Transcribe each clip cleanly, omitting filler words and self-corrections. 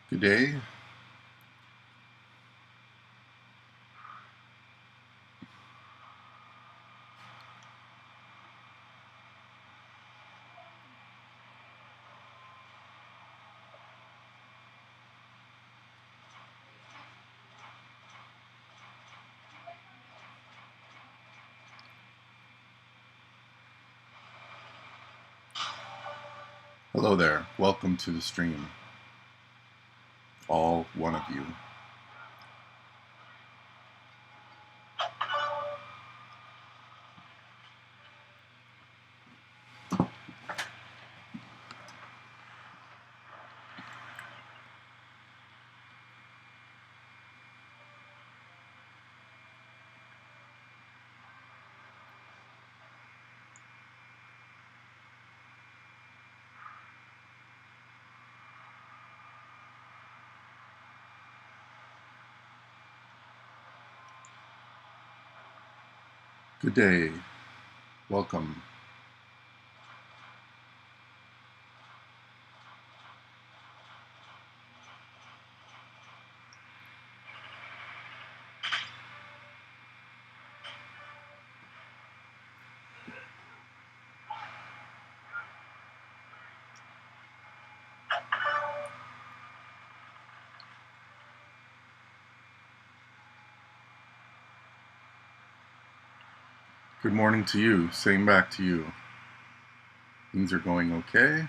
Good day. Hello there. Welcome to the stream, all one of you. Good day. Welcome. Good morning to you. Same back to you. Things are going okay.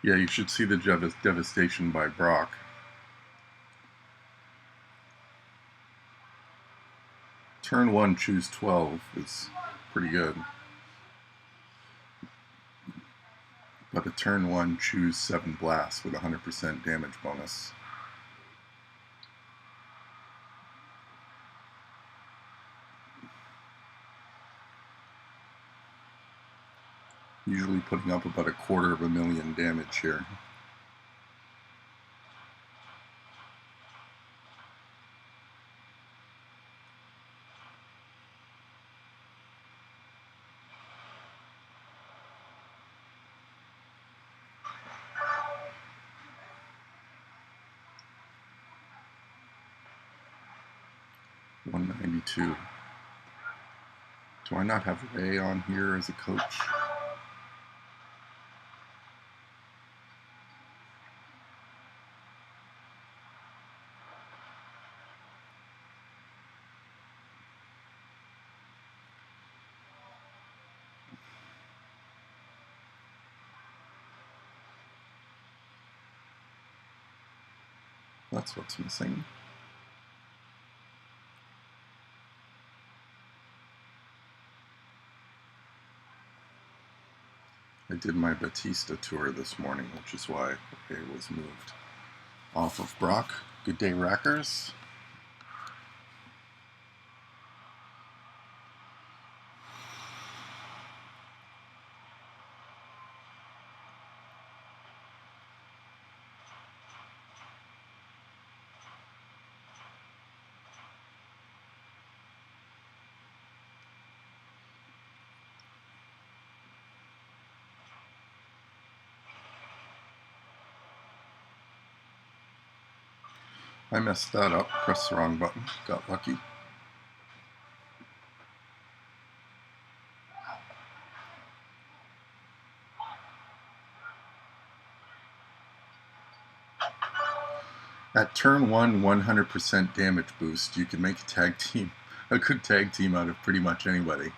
Yeah, you should see the devastation by Brock. Turn 1, choose 12 is pretty good. But a turn 1, choose 7 blasts with 100% damage bonus. Usually putting up about 250,000 damage here. $192. Do I not have Ray on here as a coach? That's what's missing. I did my Batista tour this morning, which is why it was moved off of Brock. Good day, Rackers. I messed that up, pressed the wrong button, got lucky. At turn 1, 100% damage boost, you can make a good tag team out of pretty much anybody.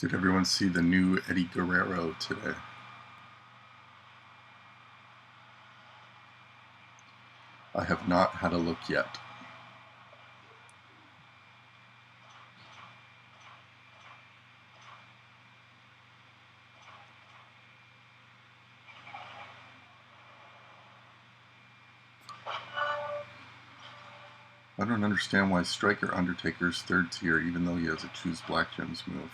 Did everyone see the new Eddie Guerrero today? I have not had a look yet. I don't understand why Striker Undertaker's third tier, even though he has a choose black gems move.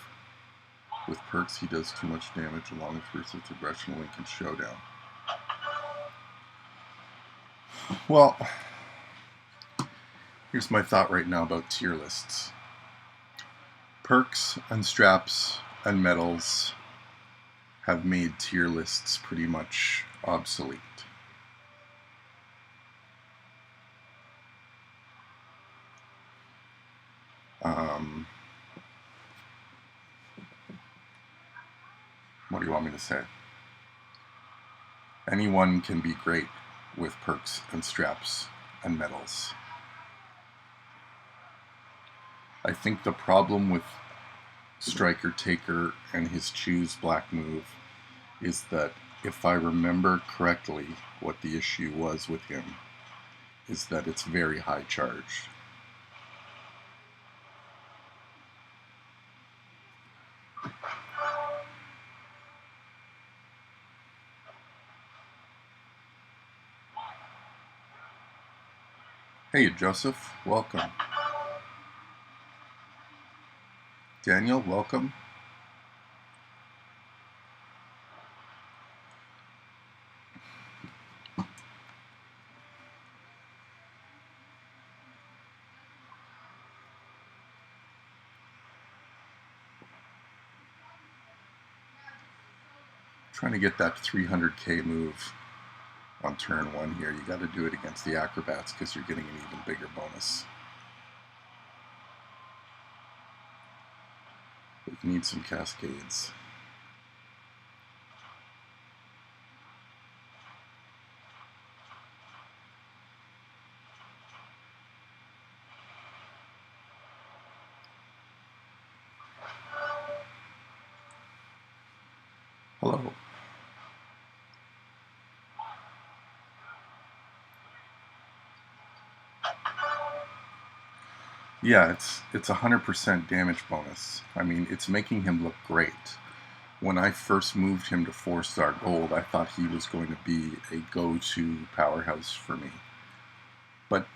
With perks, he does too much damage along with Versus Aggression Link and Showdown. Well, here's my thought right now about tier lists. Perks and straps and medals have made tier lists pretty much obsolete. What do you want me to say? Anyone can be great with perks and straps and medals. I think the problem with Striker Taker and his choose black move is that, if I remember correctly, what the issue was with him is that it's very high charge. Hey Joseph, welcome. Daniel, welcome. Trying to get that 300k move on turn 1 here. You got to do it against the acrobats because you're getting an even bigger bonus. But you need some cascades. Hello. Yeah, it's 100% damage bonus. I mean, it's making him look great. When I first moved him to 4-star gold, I thought he was going to be a go-to powerhouse for me. But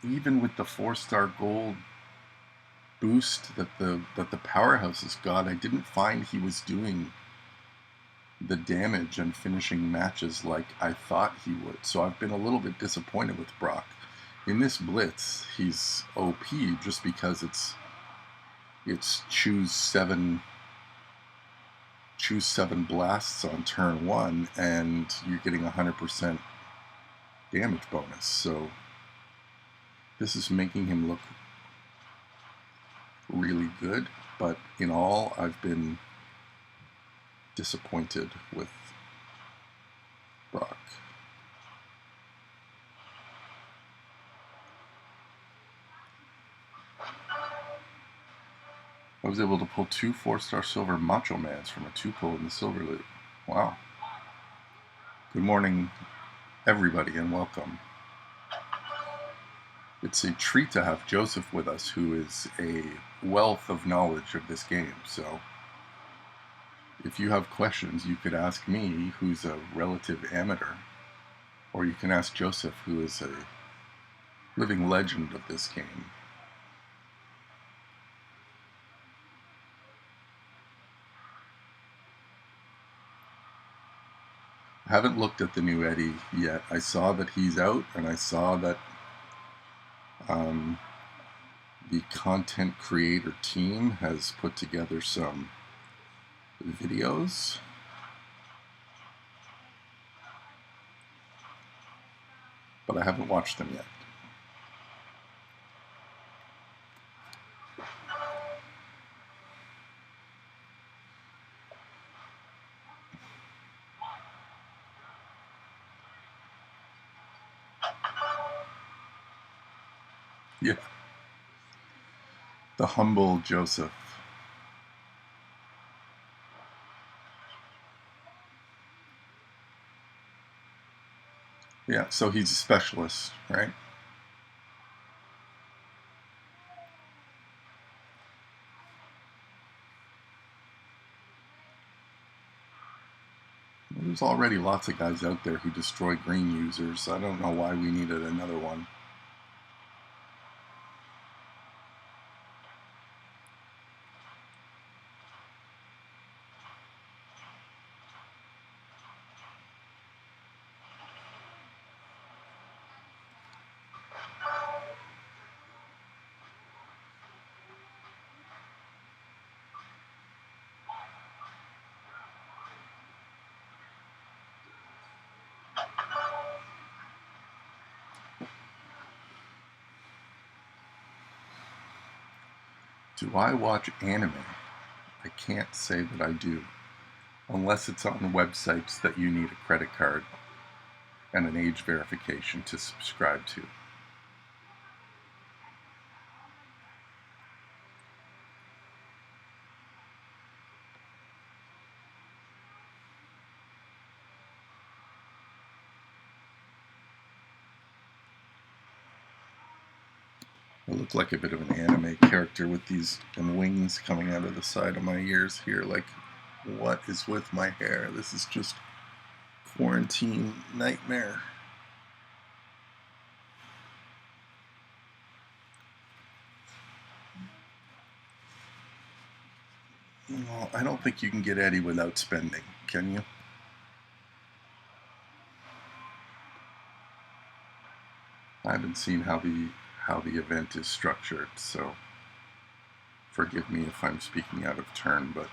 even with the 4-star gold boost that the powerhouses got, I didn't find he was doing the damage and finishing matches like I thought he would. So I've been a little bit disappointed with Brock. In this Blitz, he's OP just because it's choose seven blasts on turn 1 and you're getting 100% damage bonus. So this is making him look really good, but in all, I've been disappointed with Brock. I was able to pull 2 4-star silver Macho Mans from a 2-pull in the silver loot. Wow. Good morning, everybody, and welcome. It's a treat to have Joseph with us, who is a wealth of knowledge of this game. So if you have questions, you could ask me, who's a relative amateur, or you can ask Joseph, who is a living legend of this game. I haven't looked at the new Eddie yet. I saw that he's out, and I saw that the content creator team has put together some videos. But I haven't watched them yet. Yeah. The humble Joseph. Yeah, so he's a specialist, right? There's already lots of guys out there who destroy green users. I don't know why we needed another one. Do I watch anime? I can't say that I do, unless it's on websites that you need a credit card and an age verification to subscribe to. I look like a bit of an anime character with these wings coming out of the side of my ears here. Like, what is with my hair? This is just quarantine nightmare. Well, I don't think you can get Eddie without spending, can you? I haven't seen how the event is structured, so forgive me if I'm speaking out of turn, but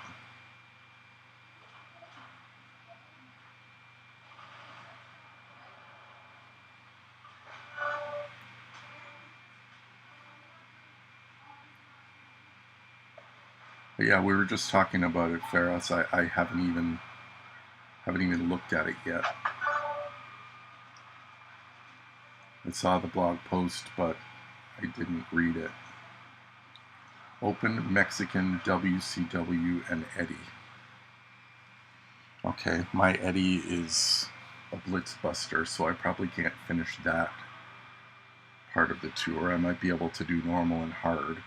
yeah, we were just talking about it, Ferris. I haven't even looked at it yet. I saw the blog post, but I didn't read it. Open Mexican WCW and Eddie. Okay, my Eddie is a Blitz buster, so I probably can't finish that part of the tour. I might be able to do normal and hard,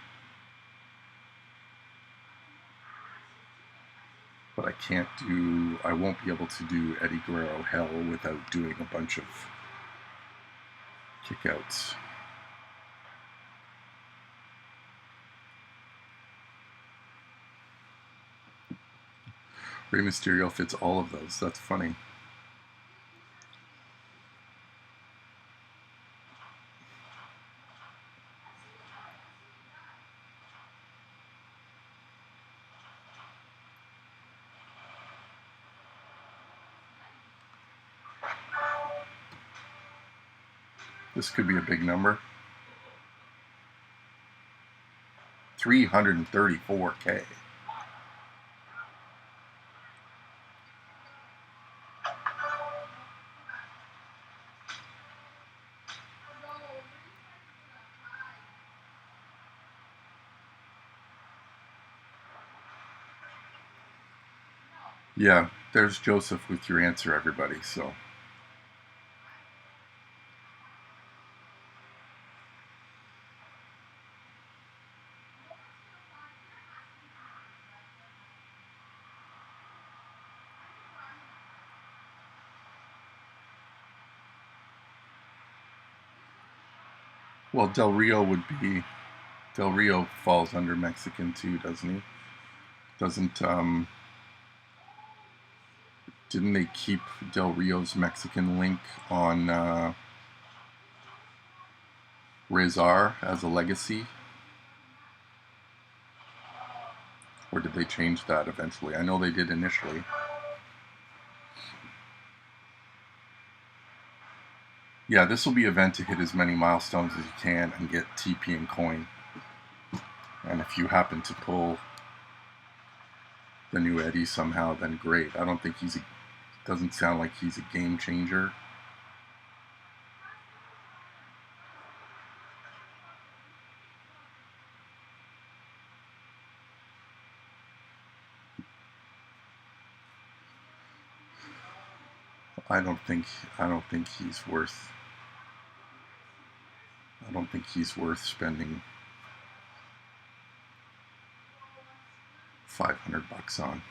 but I won't be able to do Eddie Guerrero Hell without doing a bunch of kickouts. Rey Mysterio fits all of those. That's funny. This could be a big number. 334K. Yeah, there's Joseph with your answer, everybody. So, well, Del Rio falls under Mexican too, doesn't he? Doesn't Didn't they keep Del Rio's Mexican link on Rezar as a legacy? Or did they change that eventually? I know they did initially. Yeah, this will be an event to hit as many milestones as you can and get TP and coin. And if you happen to pull the new Eddie somehow, then great. I don't think doesn't sound like he's a game changer. I don't think I don't think he's worth I don't think he's worth spending $500 on.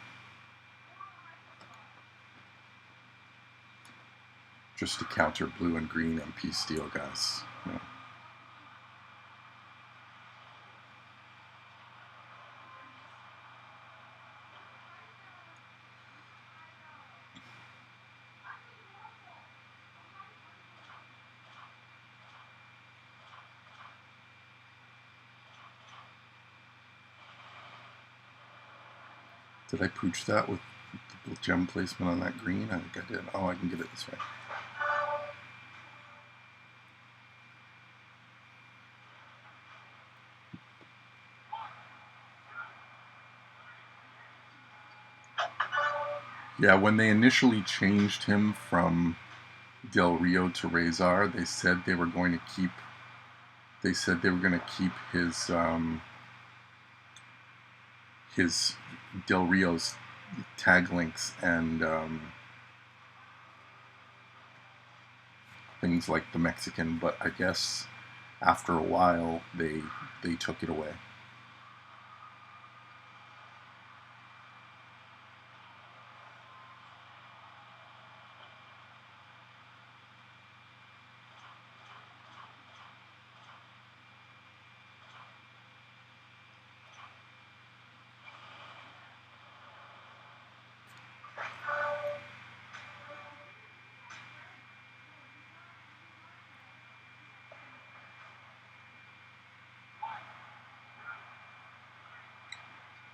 Just to counter blue and green MP steel guys. You know. Did I pooch that with the gem placement on that green? I think I did. Oh, I can get it this way. Yeah, when they initially changed him from Del Rio to Rezar, they said they were going to keep. They said they were going to keep his Del Rio's tag links and things like the Mexican, but I guess after a while they took it away.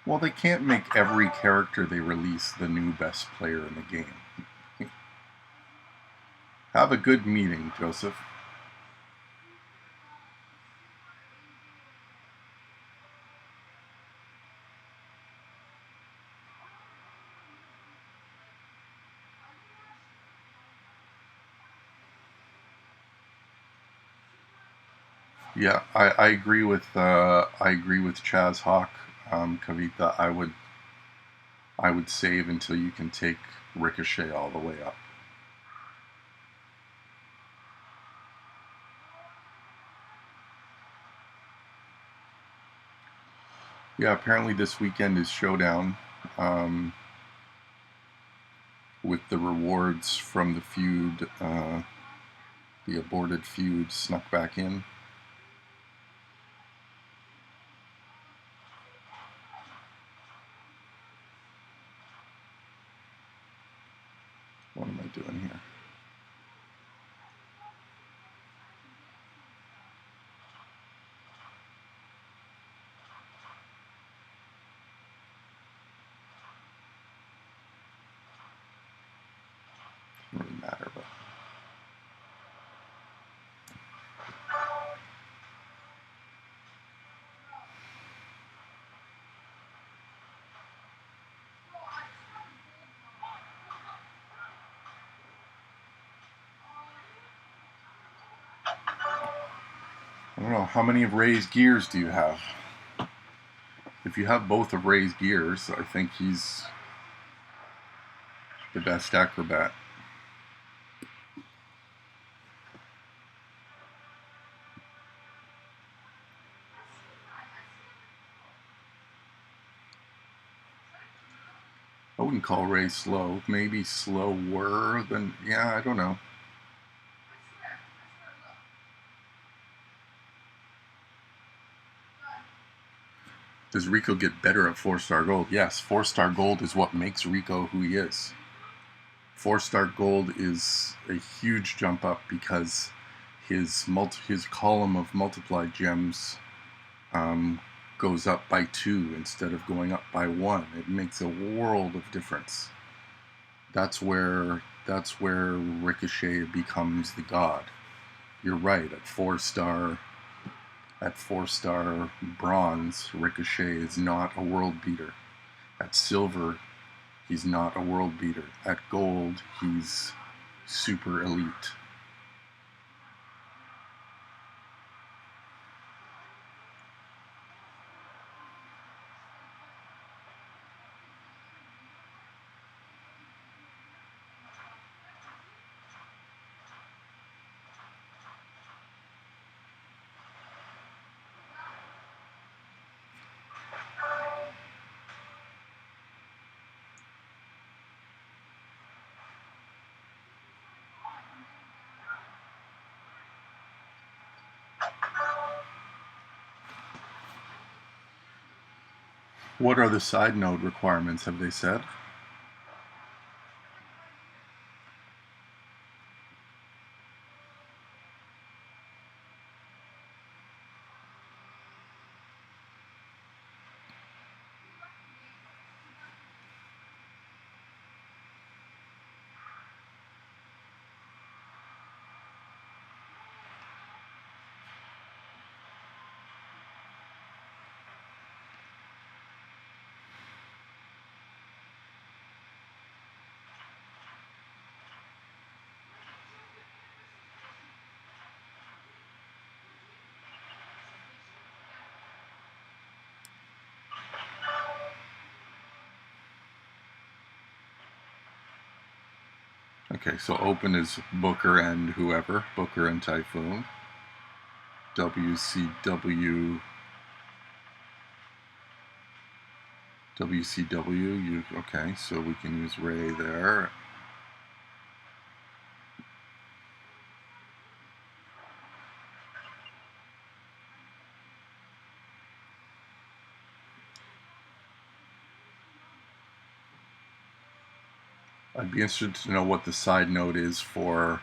Well, they can't make every character they release the new best player in the game. Have a good meeting, Joseph. Yeah, I agree with Chaz Hawk, Kavita. I would save until you can take Ricochet all the way up. Yeah, apparently this weekend is Showdown, with the rewards from the feud, the aborted feud snuck back in. What am I doing here? Doesn't really matter, but I don't know. How many of Ray's gears do you have? If you have both of Ray's gears, I think he's the best acrobat. I wouldn't call Ray slow. Maybe slower than, yeah, I don't know. Does Rico get better at 4-star gold? Yes, 4-star gold is what makes Rico who he is. 4-star gold is a huge jump up because his column of multiplied gems goes up by 2 instead of going up by 1. It makes a world of difference. That's where Ricochet becomes the god. You're right. At 4-star bronze, Ricochet is not a world beater. At silver, he's not a world beater. At gold, he's super elite. What are the side node requirements, have they said? Okay, so open is Booker and whoever, Booker and Typhoon. WCW, okay, so we can use Ray there. I'd be interested to know what the side note is for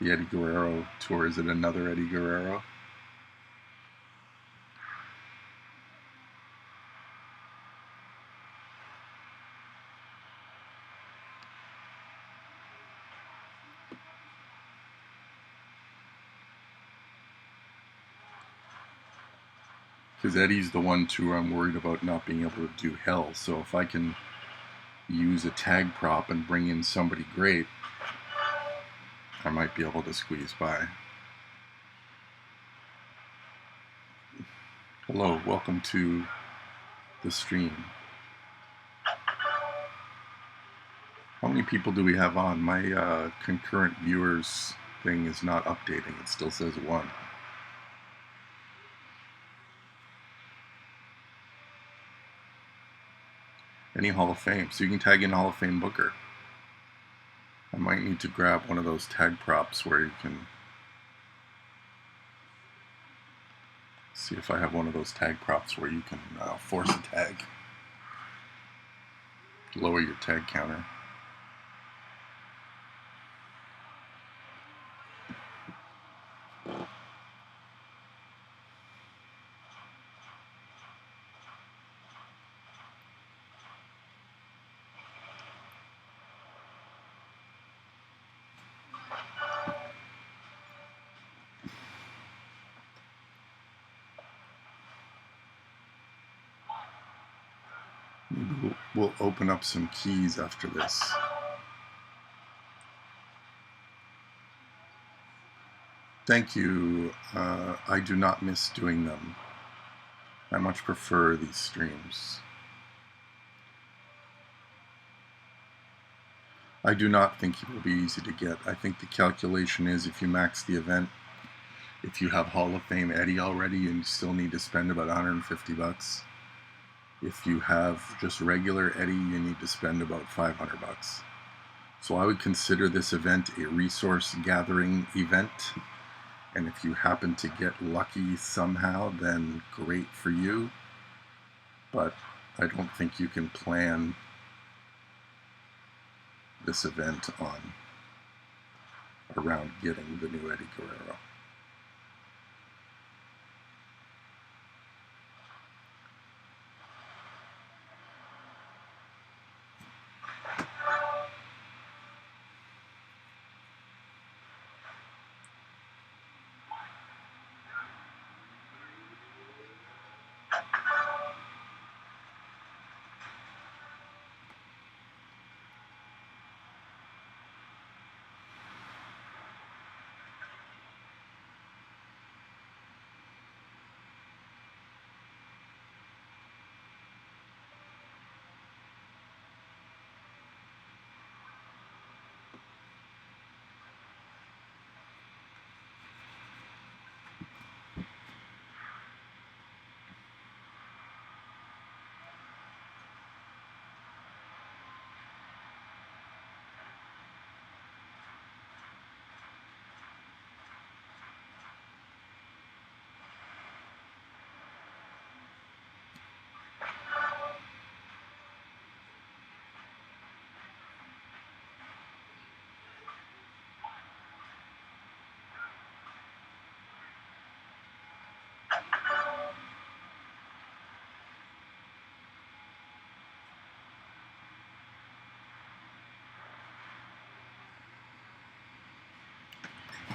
the Eddie Guerrero tour. Is it another Eddie Guerrero? Because Eddie's the one tour I'm worried about not being able to do Hell. So if I can use a tag prop and bring in somebody great, I might be able to squeeze by. Hello, welcome to the stream. How many people do we have on? My concurrent viewers thing is not updating. It still says 1. Any Hall of Fame. So you can tag in Hall of Fame Booker. I might need to grab one of those tag props where you can see if I have one of those tag props where you can force a tag. Lower your tag counter. Maybe we'll open up some keys after this. Thank you. I do not miss doing them. I much prefer these streams. I do not think it will be easy to get. I think the calculation is if you max the event, if you have Hall of Fame Eddie already, you still need to spend about $150. If you have just regular Eddie, you need to spend about $500. So I would consider this event a resource gathering event. And if you happen to get lucky somehow, then great for you. But I don't think you can plan this event around getting the new Eddie Guerrero.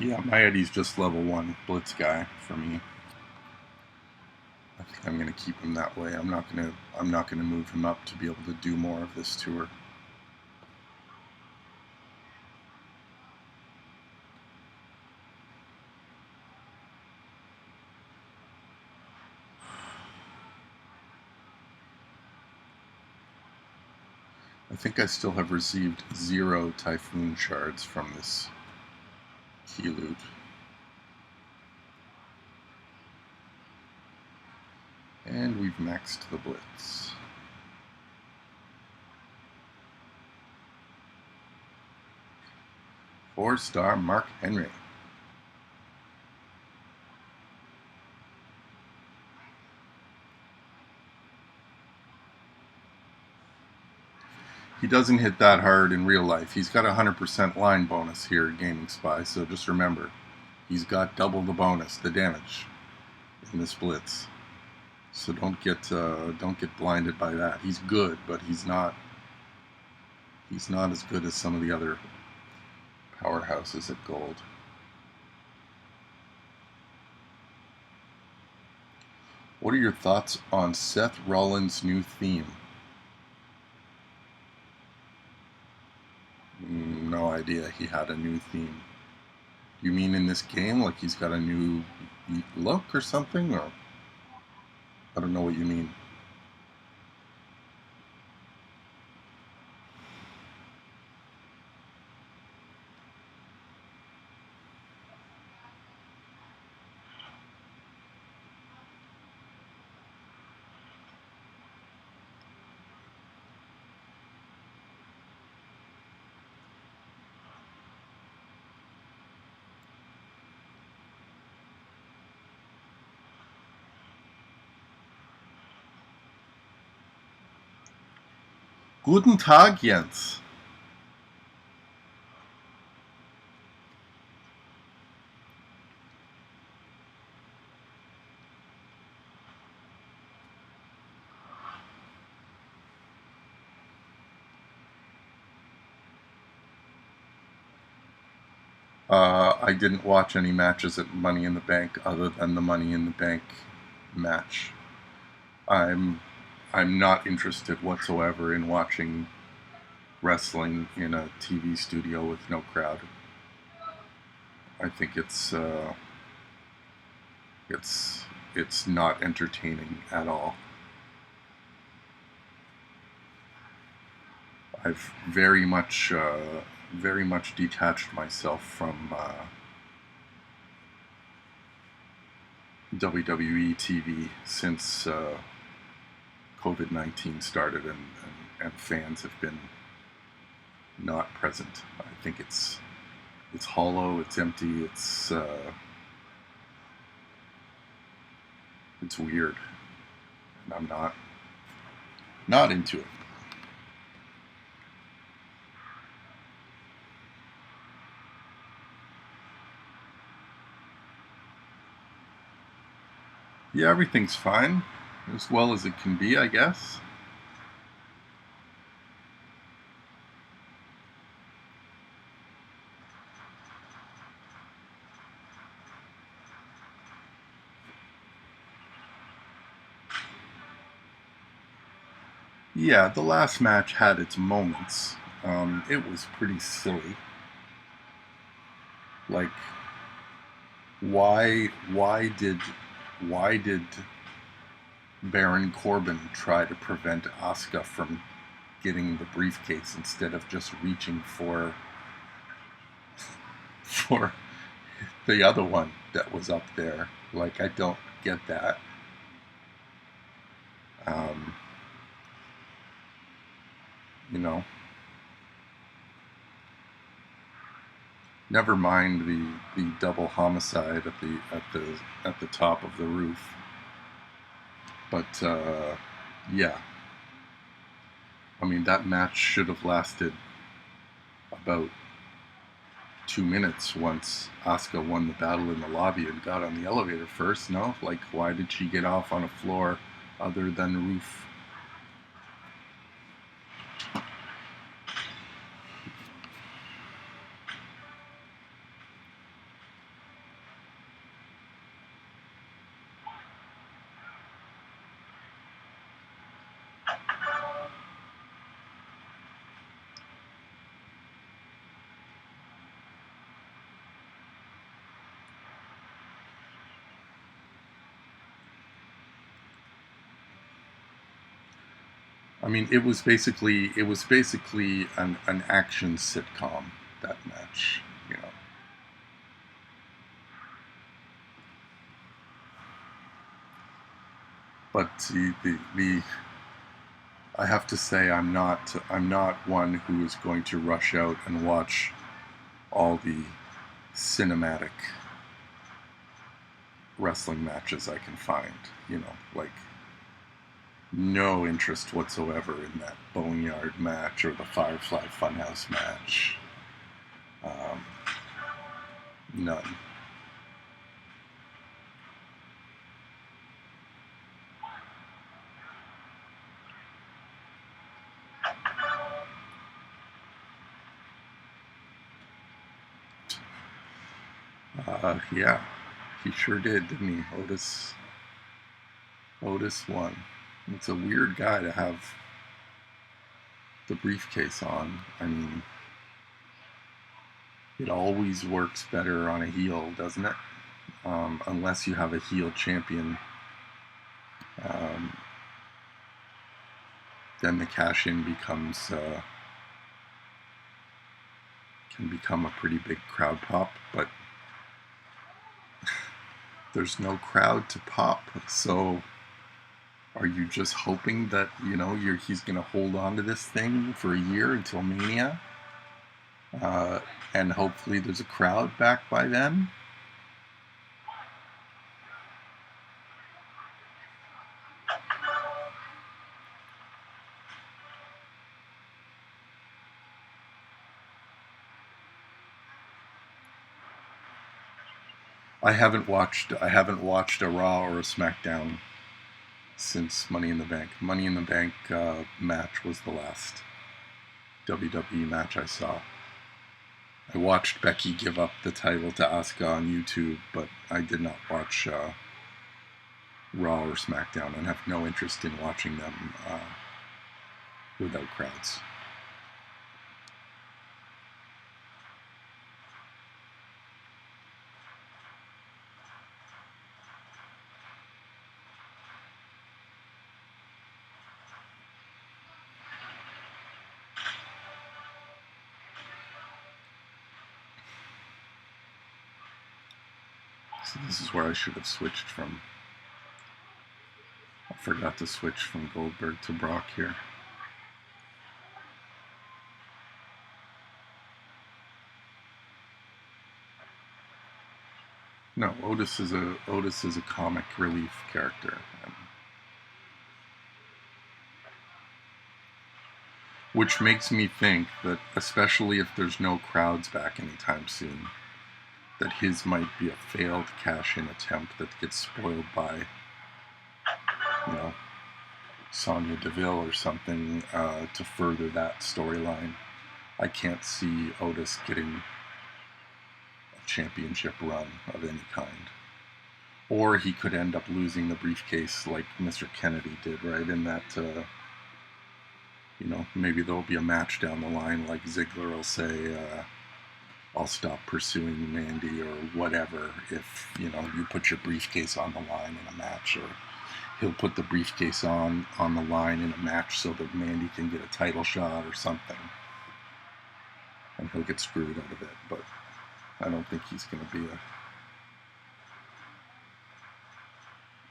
Yeah, my Eddie's just level 1 Blitz guy for me. I think I'm gonna keep him that way. I'm not gonna move him up to be able to do more of this tour. I think I still have received 0 Typhoon shards from this key loot. And we've maxed the Blitz. Four-star Mark Henry. He doesn't hit that hard in real life. He's got a 100% line bonus here at Gaming Spy, so just remember, he's got double the bonus, the damage, in this Blitz. So don't get blinded by that. He's good, but he's not as good as some of the other powerhouses at gold. What are your thoughts on Seth Rollins' new theme? No idea he had a new theme. You mean in this game, like he's got a new look or something? Or I don't know what you mean. Guten Tag, Jens. I didn't watch any matches at Money in the Bank other than the Money in the Bank match. I'm not interested whatsoever in watching wrestling in a TV studio with no crowd. I think it's not entertaining at all. I've very much detached myself from WWE TV since COVID-19 started, and fans have been not present. I think it's hollow, it's empty, it's weird, and I'm not into it. Yeah, everything's fine, as well as it can be, I guess. Yeah, the last match had its moments. It was pretty silly. Like, why did Baron Corbin try to prevent Asuka from getting the briefcase instead of just reaching for the other one that was up there? Like, I don't get that. You know, never mind the double homicide at the top of the roof. But yeah, I mean, that match should have lasted about 2 minutes once Asuka won the battle in the lobby and got on the elevator first. No, like, why did she get off on a floor other than the roof? I mean, it was basically an action sitcom, that match, you know. But the I have to say I'm not one who is going to rush out and watch all the cinematic wrestling matches I can find. You know, like no interest whatsoever in that Boneyard match or the Firefly Funhouse match. Um, None. Yeah, he sure did, didn't he? Otis won. It's a weird guy to have the briefcase on. I mean, it always works better on a heel, doesn't it? Unless you have a heel champion, um, then the cash-in can become a pretty big crowd pop. But there's no crowd to pop, so are you just hoping that he's going to hold on to this thing for a year until Mania, and hopefully there's a crowd back by then? I haven't watched a Raw or a SmackDown since Money in the Bank. Money in the Bank match was the last WWE match I saw. I watched Becky give up the title to Asuka on YouTube, but I did not watch Raw or SmackDown, and have no interest in watching them without crowds. So this is where I should have switched from. I forgot to switch from Goldberg to Brock here. No, Otis is a comic relief character, which makes me think that, especially if there's no crowds back anytime soon, that his might be a failed cash-in attempt that gets spoiled by, Sonya Deville or something to further that storyline. I can't see Otis getting a championship run of any kind. Or he could end up losing the briefcase like Mr. Kennedy did, right? In that, maybe there'll be a match down the line, like Ziggler will say, I'll stop pursuing Mandy or whatever if, you put your briefcase on the line in a match, or he'll put the briefcase on the line in a match so that Mandy can get a title shot or something. And he'll get screwed out of it, but I don't think he's going to be a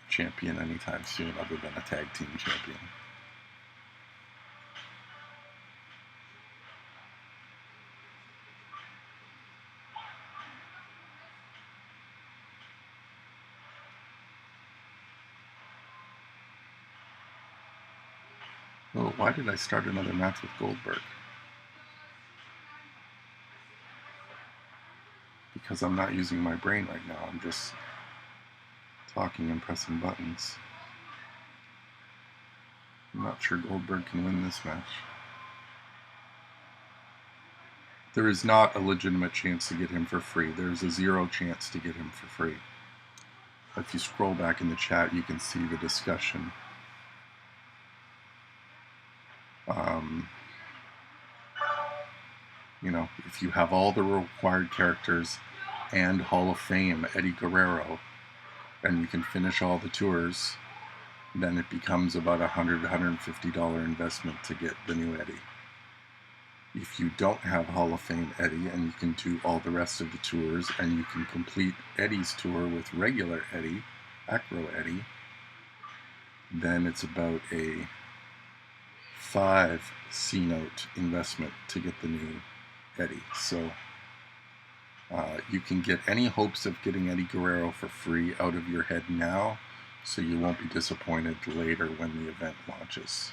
champion anytime soon other than a tag team champion. Oh, why did I start another match with Goldberg? Because I'm not using my brain right now. I'm just talking and pressing buttons. I'm not sure Goldberg can win this match. There is not a legitimate chance to get him for free. There's a 0 chance to get him for free. If you scroll back in the chat, you can see the discussion. If you have all the required characters and Hall of Fame Eddie Guerrero, and you can finish all the tours, then it becomes about $150 investment to get the new Eddie. If you don't have Hall of Fame Eddie and you can do all the rest of the tours and you can complete Eddie's tour with regular Eddie, Acro Eddie, then it's about a 5 C-note investment to get the new Eddie. So you can get any hopes of getting Eddie Guerrero for free out of your head now, so you won't be disappointed later when the event launches.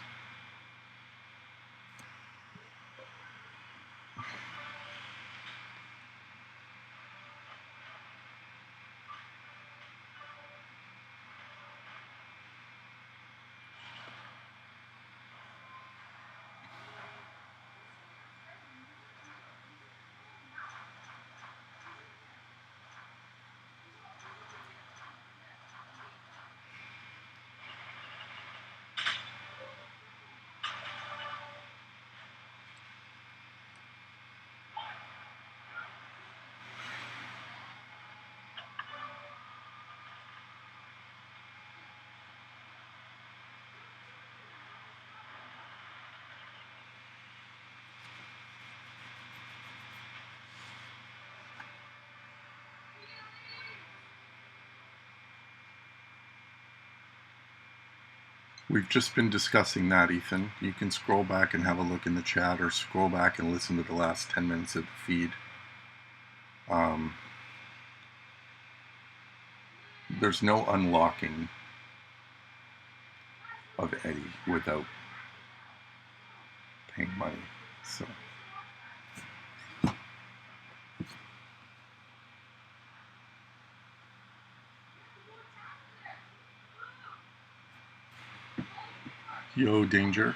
We've just been discussing that, Ethan. You can scroll back and have a look in the chat, or scroll back and listen to the last 10 minutes of the feed. There's no unlocking of Eddie without paying money. So yo, Danger.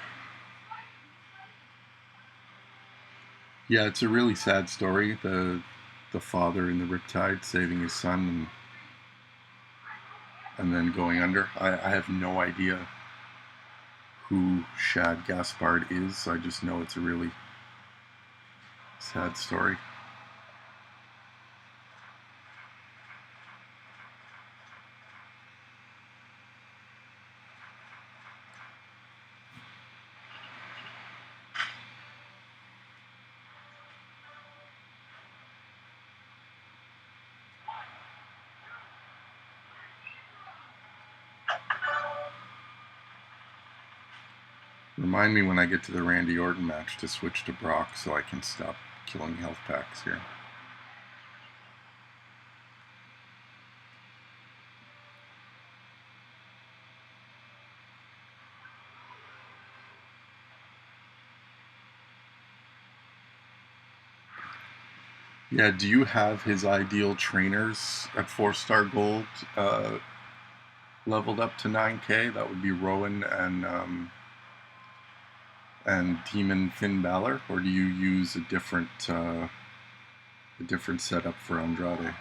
Yeah, it's a really sad story. The father in the riptide saving his son and then going under. I have no idea who Shad Gaspard is. I just know it's a really sad story. Remind me when I get to the Randy Orton match to switch to Brock so I can stop killing health packs here. Yeah, do you have his ideal trainers at 4-star gold leveled up to 9K? That would be Rowan and Demon Finn Balor, or do you use a different setup for Andrade?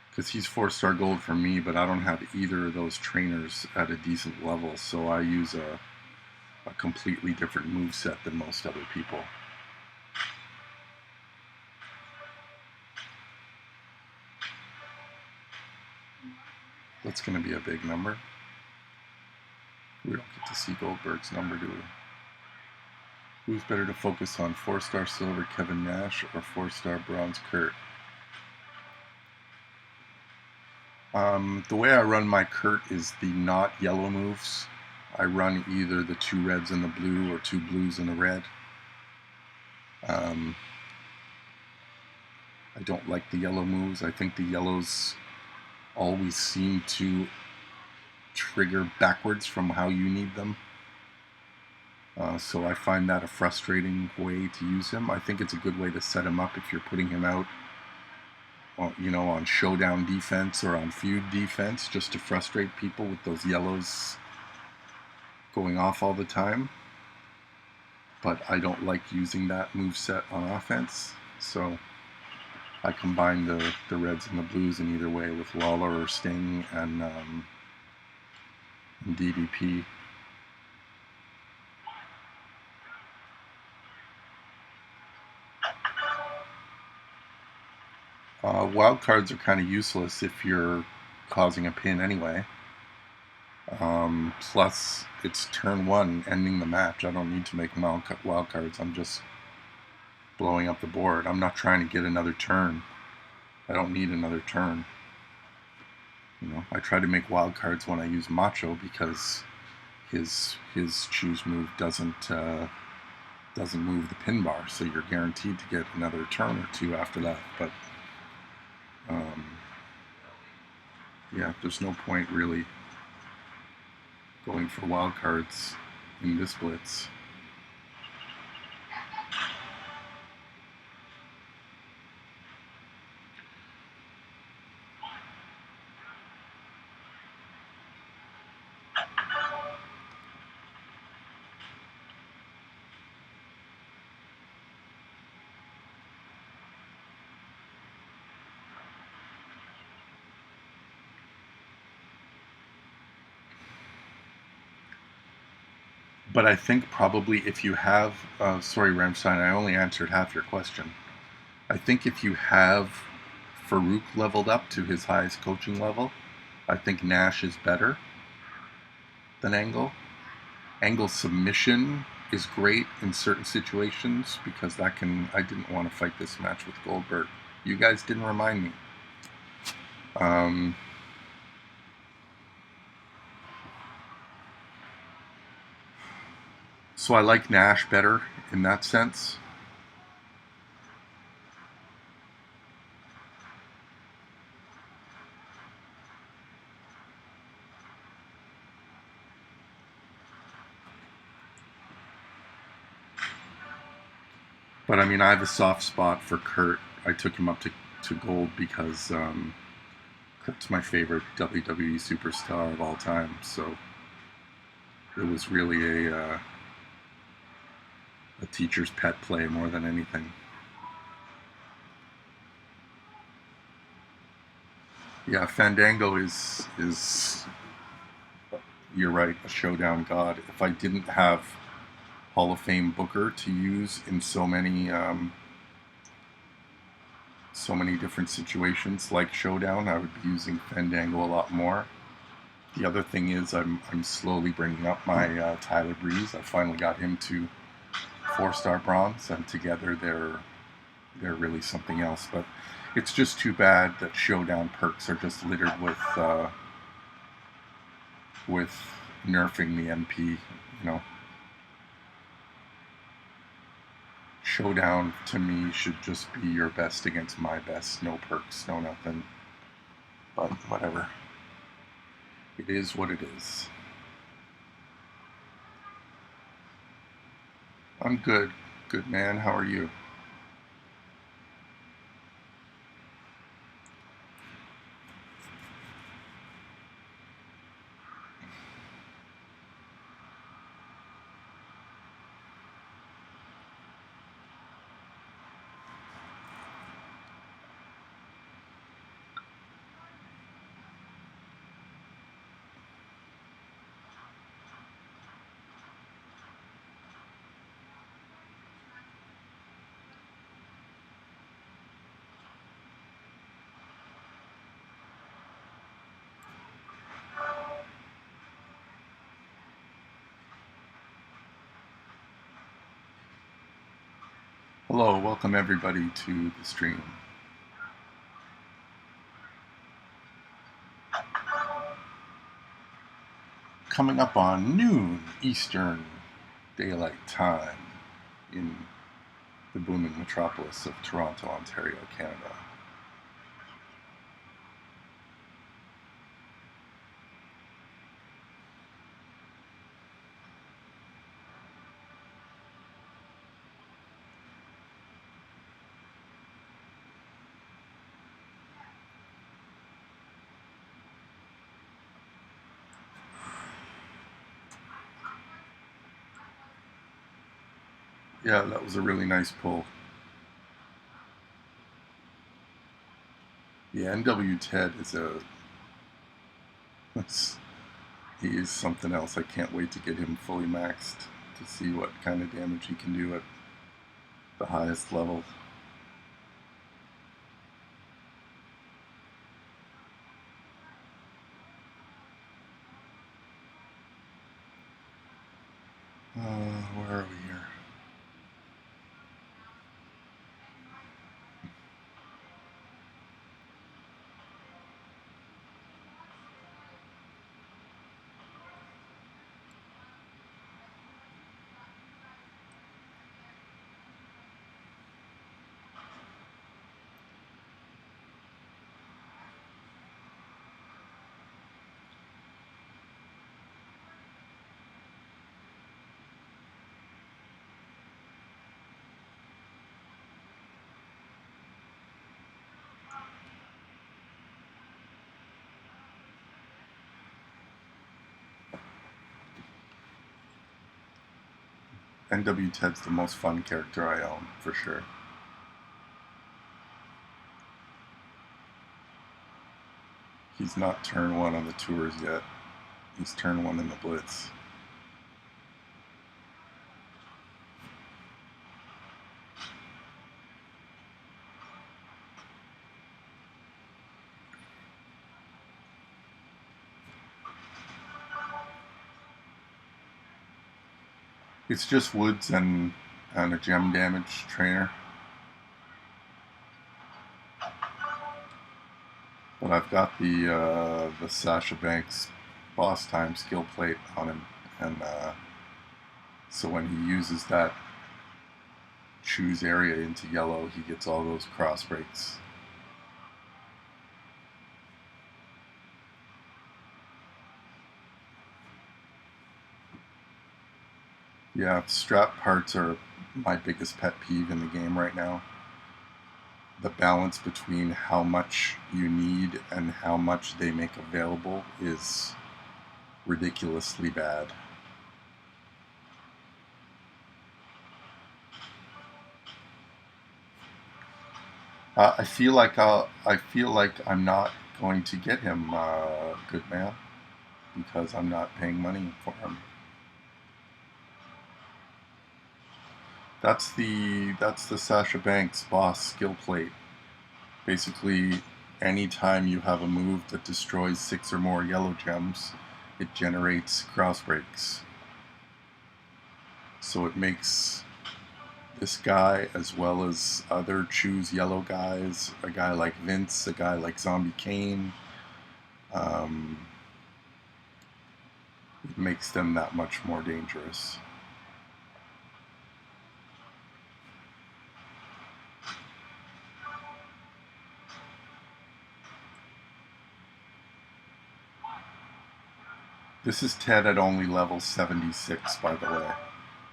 Because he's 4-star gold for me, but I don't have either of those trainers at a decent level, so I use a completely different moveset than most other people. That's going to be a big number. We don't get to see Goldberg's number, do we? Who's better to focus on, 4-star silver Kevin Nash or 4-star bronze Kurt? The way I run my Kurt is the not yellow moves. I run either the 2 reds and the blue or 2 blues and a red. I don't like the yellow moves. I think the yellows always seem to trigger backwards from how you need them. So I find that a frustrating way to use him. I think it's a good way to set him up if you're putting him out, on showdown defense or on feud defense, just to frustrate people with those yellows going off all the time. But I don't like using that moveset on offense, so I combine the reds and the blues in either way with Lawler or Sting and DDP. Wild cards are kind of useless if you're causing a pin anyway. Plus, it's turn one, ending the match. I don't need to make wild cards. I'm just blowing up the board. I'm not trying to get another turn. I don't need another turn. You know, I try to make wild cards when I use Macho because his choose move doesn't move the pin bar, so you're guaranteed to get another turn or two after that. But yeah, there's no point really going for wild cards in this blitz. But I think probably if you have, sorry, Ramstein, I only answered half your question. I think if you have Farouk leveled up to his highest coaching level, I think Nash is better than Angle. Angle's submission is great in certain situations because I didn't want to fight this match with Goldberg. You guys didn't remind me. So I like Nash better in that sense. But I mean, I have a soft spot for Kurt. I took him up to gold because Kurt's my favorite WWE superstar of all time. So it was really a teacher's pet play more than anything. Yeah, Fandango is you're right, a showdown god. If I didn't have Hall of Fame Booker to use in so many different situations like Showdown, I would be using Fandango a lot more. The other thing is I'm slowly bringing up my Tyler Breeze. I finally got him to 4-star bronze, and together they're really something else. But it's just too bad that Showdown perks are just littered with nerfing the MP. You know, Showdown to me should just be your best against my best. No perks, no nothing. But whatever. It is what it is. I'm good. Good man. How are you? Hello, welcome everybody to the stream. Coming up on noon Eastern Daylight Time in the booming metropolis of Toronto, Ontario, Canada. Yeah, that was a really nice pull. Yeah, NW Ted he is something else. I can't wait to get him fully maxed to see what kind of damage he can do at the highest level. Where are we here? NW Ted's the most fun character I own, for sure. He's not turn 1 on the tours yet. He's turn 1 in the Blitz. It's just woods and a gem damage trainer. But I've got the Sasha Banks boss time skill plate on him, and so when he uses that choose area into yellow, he gets all those cross breaks. Yeah, strap parts are my biggest pet peeve in the game right now. The balance between how much you need and how much they make available is ridiculously bad. I feel like I'm not going to get him, good man, because I'm not paying money for him. That's the Sasha Banks boss skill plate. Basically, anytime you have a move that destroys 6 or more yellow gems, it generates cross breaks. So it makes this guy, as well as other choose yellow guys, a guy like Vince, a guy like Zombie Kane, it makes them that much more dangerous. This is Ted at only level 76, by the way.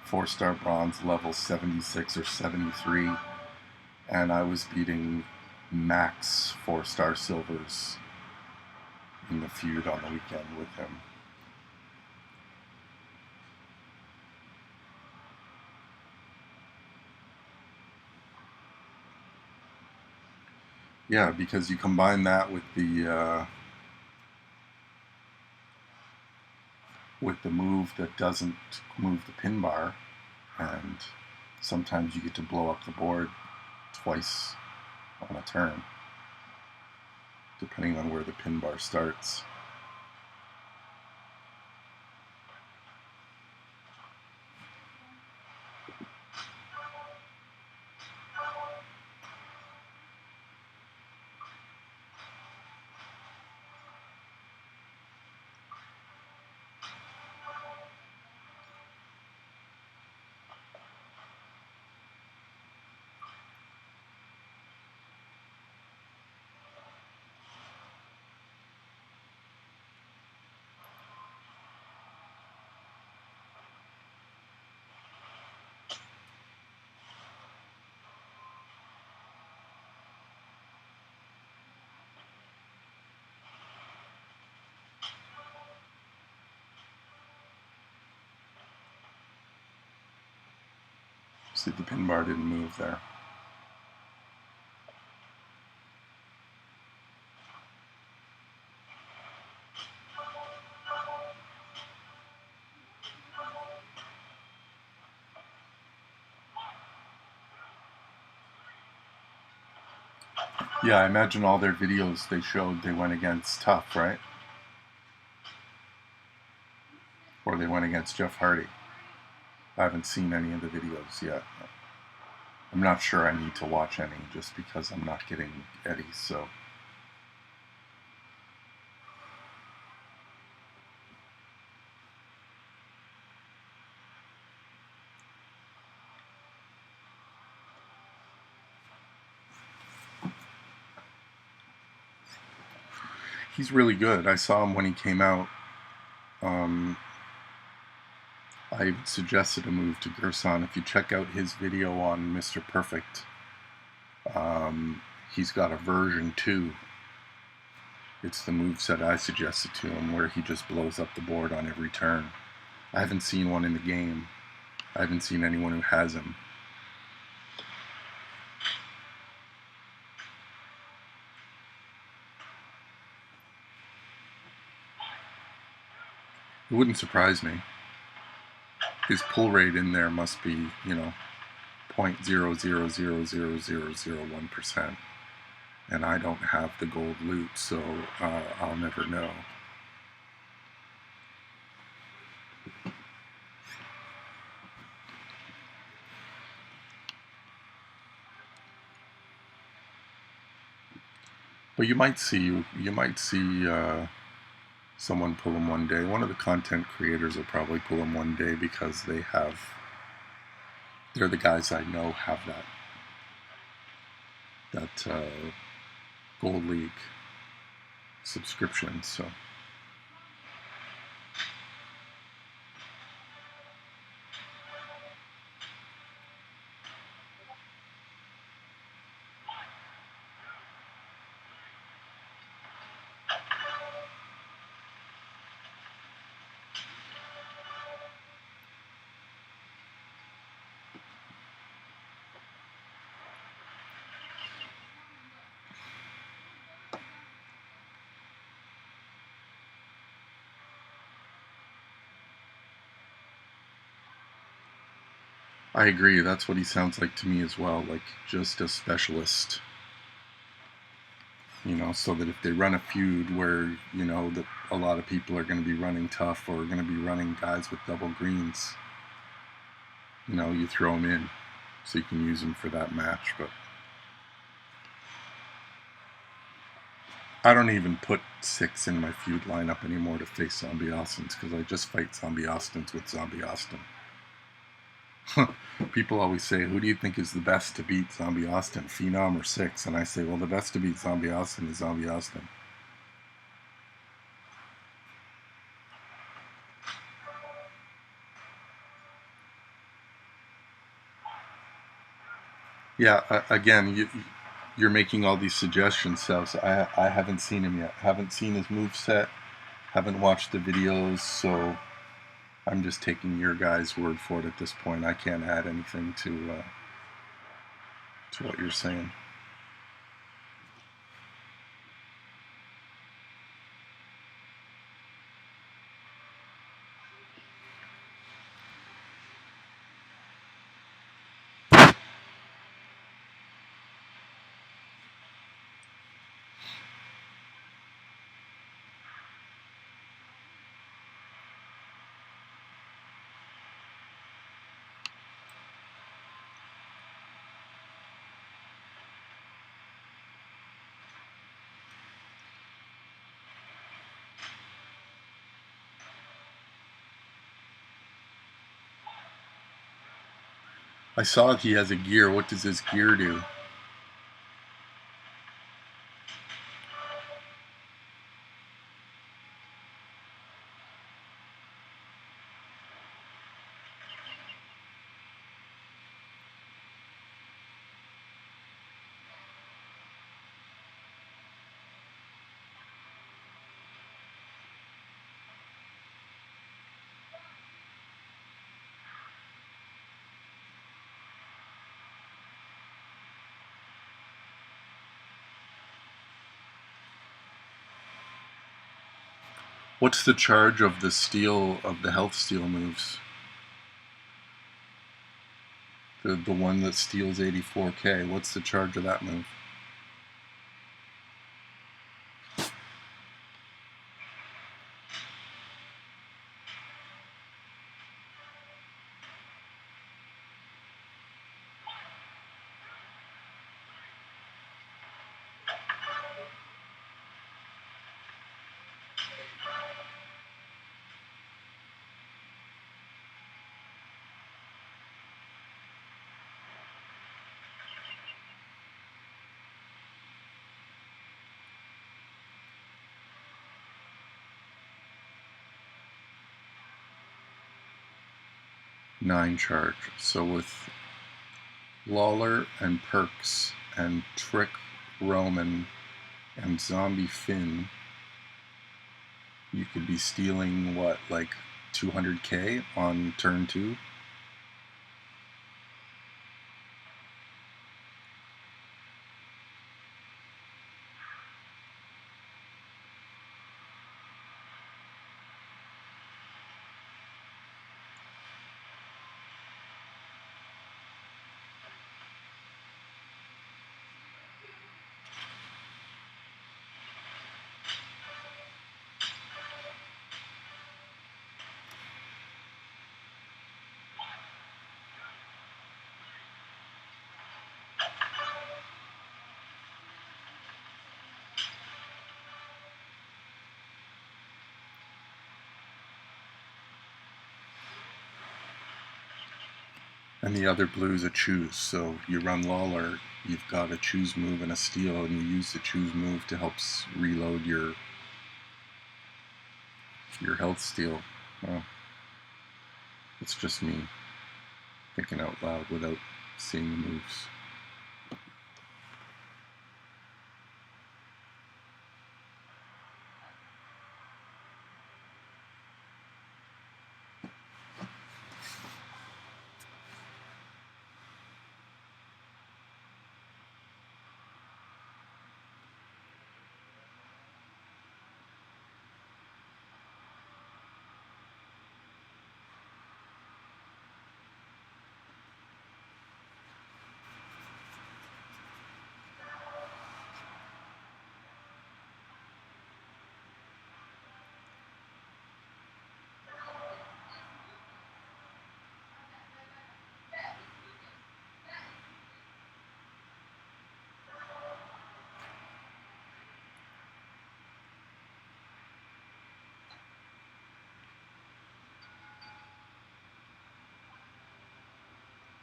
4-star bronze, level 76 or 73. And I was beating max 4-star silvers in the feud on the weekend with him. Yeah, because you combine that with the move that doesn't move the pin bar, and sometimes you get to blow up the board twice on a turn, depending on where the pin bar starts. See, the pin bar didn't move there. Yeah, I imagine all their videos they showed, they went against Tough, right? Or they went against Jeff Hardy. I haven't seen any of the videos yet. I'm not sure I need to watch any just because I'm not getting Eddie's, so. He's really good. I saw him when he came out. I suggested a move to Gerson. If you check out his video on Mr. Perfect, he's got a version 2. It's the moveset I suggested to him where he just blows up the board on every turn. I haven't seen one in the game. I haven't seen anyone who has him. It wouldn't surprise me. His pull rate in there must be, 0.0000001%. And I don't have the gold loot, so I'll never know. But you might see someone pull him one day. One of the content creators will probably pull him one day because they're the guys I know have that Gold League subscription, so. I agree, that's what he sounds like to me as well, like just a specialist. So that if they run a feud where, that a lot of people are going to be running tough or going to be running guys with double greens, you throw them in so you can use them for that match. But I don't even put 6 in my feud lineup anymore to face Zombie Austins because I just fight Zombie Austins with Zombie Austin. People always say, who do you think is the best to beat Zombie Austin, Phenom or 6? And I say, well, the best to beat Zombie Austin is Zombie Austin. Yeah, again, you're making all these suggestions, so I haven't seen him yet. Haven't seen his moveset, haven't watched the videos, so I'm just taking your guys' word for it at this point. I can't add anything to what you're saying. I saw he has a gear. What does his gear do? What's the charge of the health steal moves? The one that steals 84k. What's the charge of that move? 9 charge. So with Lawler and Perks and Trick Roman and Zombie Finn, you could be stealing, what, like 200k on turn 2? And the other blue is a choose, so you run Lawler, you've got a choose move and a steal, and you use the choose move to help reload your health steal. Well, it's just me thinking out loud without seeing the moves.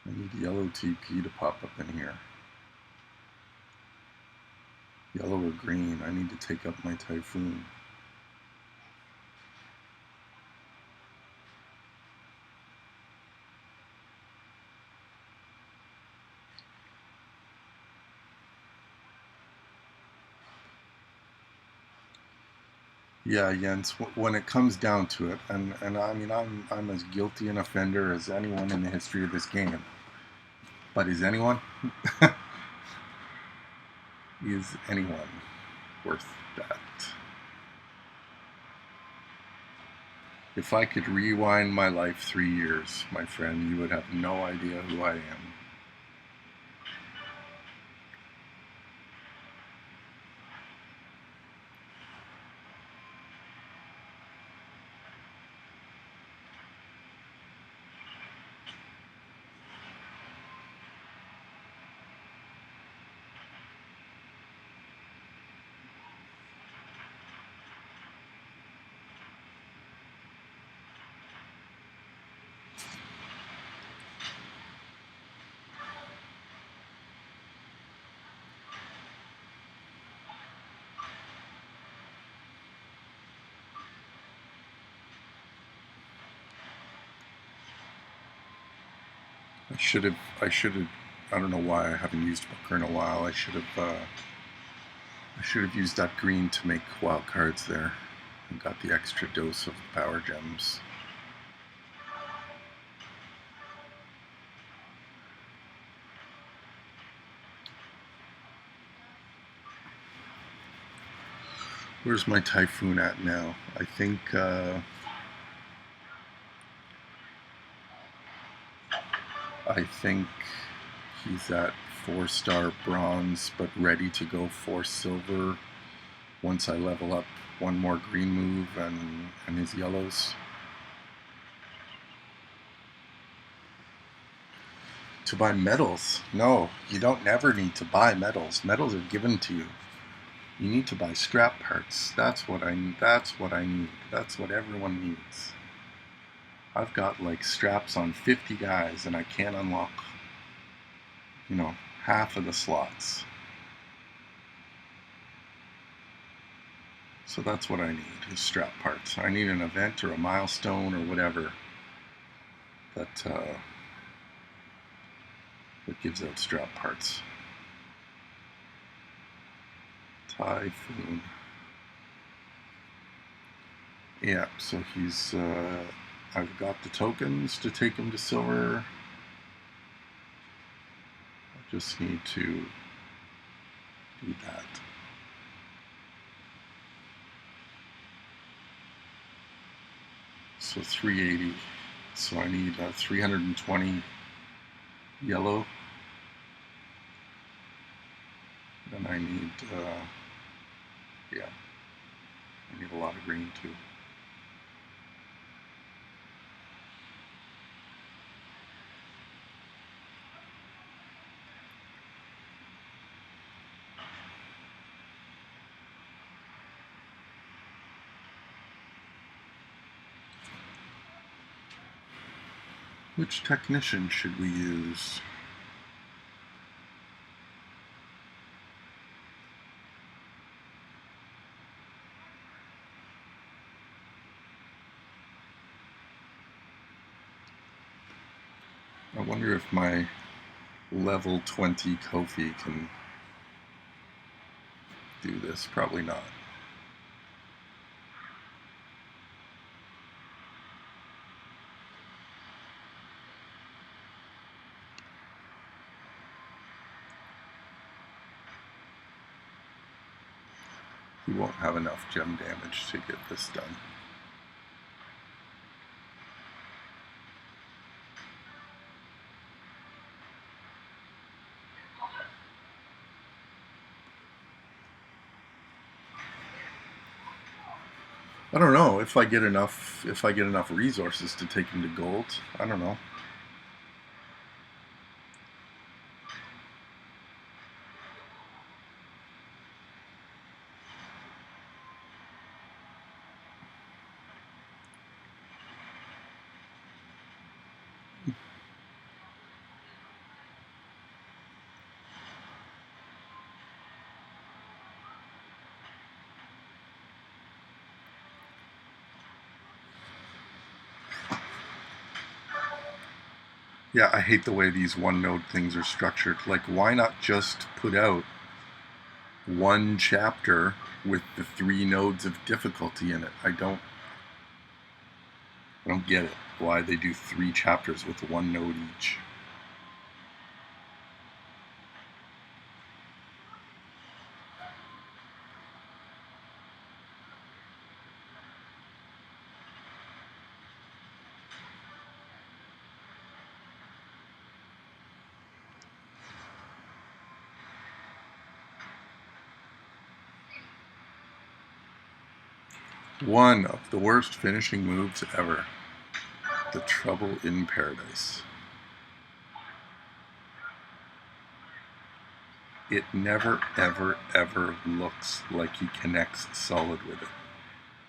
I need yellow TP to pop up in here. Yellow or green, I need to take up my Typhoon. Yeah, Jens, when it comes down to it, and I mean, I'm as guilty an offender as anyone in the history of this game. But is anyone? Is anyone worth that? If I could rewind my life 3 years, my friend, you would have no idea who I am. I should have, I don't know why I haven't used Booker in a while. I should have used that green to make wild cards there and got the extra dose of power gems. Where's my Typhoon at now? I think he's at 4-star bronze, but ready to go 4 silver once I level up one more green move and his yellows. To buy medals? No, you don't never need to buy medals. Medals are given to you. You need to buy scrap parts. That's what I need. That's what everyone needs. I've got like straps on 50 guys and I can't unlock, half of the slots. So that's what I need, is strap parts. I need an event or a milestone or whatever that gives out strap parts. Typhoon. Yeah, so he's, I've got the tokens to take him to silver. I just need to do that. So 380. So I need 320 yellow. Then I need, yeah, I need a lot of green too. Which technician should we use? I wonder if my level 20 Kofi can do this. Probably not. He won't have enough gem damage to get this done. I don't know if I get enough resources to take him to gold. I don't know. Yeah, I hate the way these one node things are structured. Like, why not just put out one chapter with the 3 nodes of difficulty in it? I don't get it. Why they do 3 chapters with 1 node each. One of the worst finishing moves ever. The Trouble in Paradise. It never, ever, ever looks like he connects solid with it.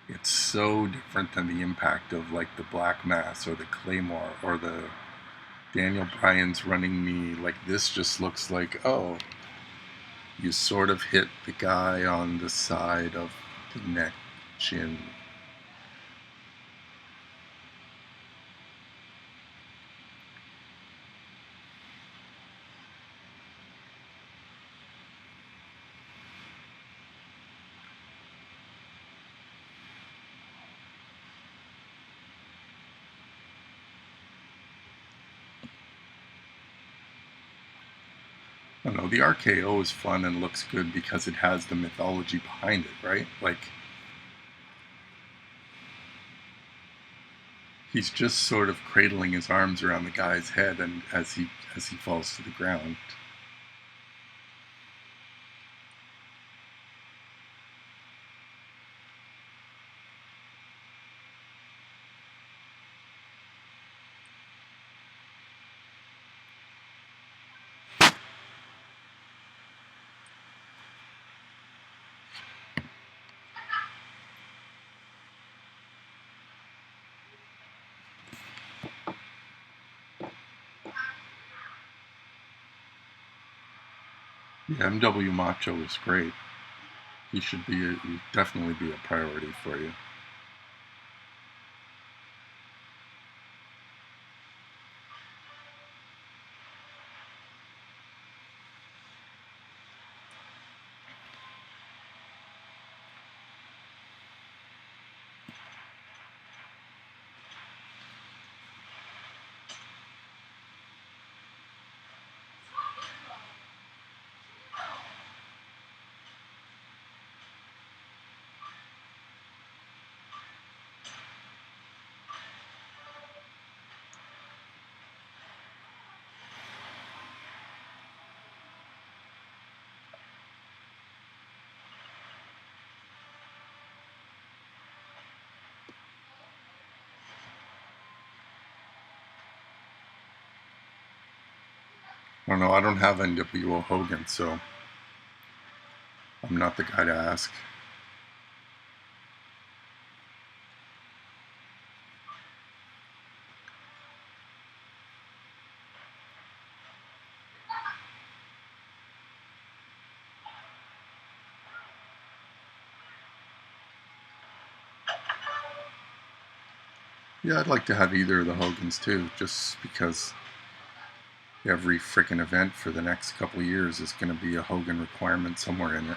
It's so different than the impact of like the Black Mass or the Claymore or the Daniel Bryan's Running Knee. Like, this just looks like, oh, you sort of hit the guy on the side of the neck, chin. I don't know, the RKO is fun and looks good because it has the mythology behind it, right? Like, he's just sort of cradling his arms around the guy's head and as he falls to the ground. Yeah, MW Macho is great. He should definitely be a priority for you. I don't know. I don't have NWO Hogan, so I'm not the guy to ask. Yeah, I'd like to have either of the Hogans too, just because every freaking event for the next couple of years is going to be a Hogan requirement somewhere in it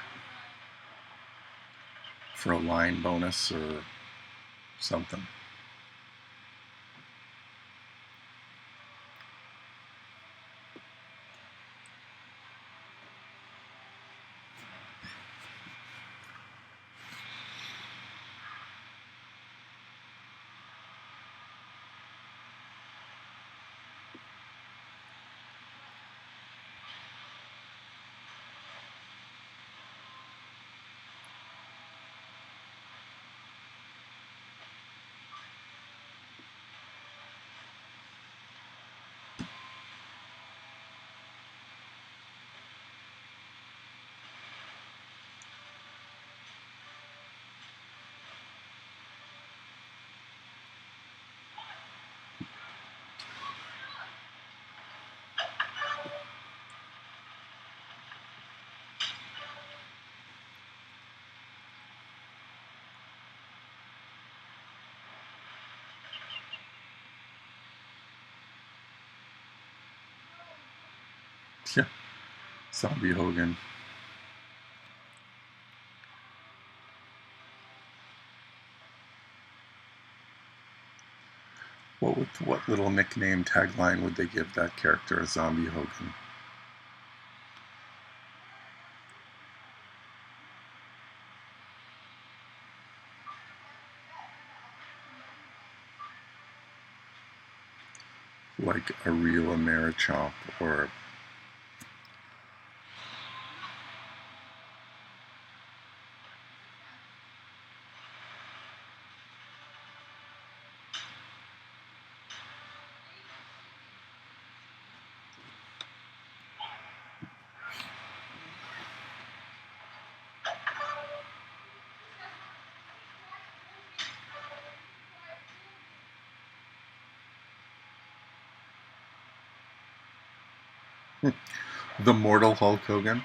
for a line bonus or something. Yeah, Zombie Hogan. What little nickname tagline would they give that character, a Zombie Hogan? Like a real Americhomp or the Mortal Hulk Hogan.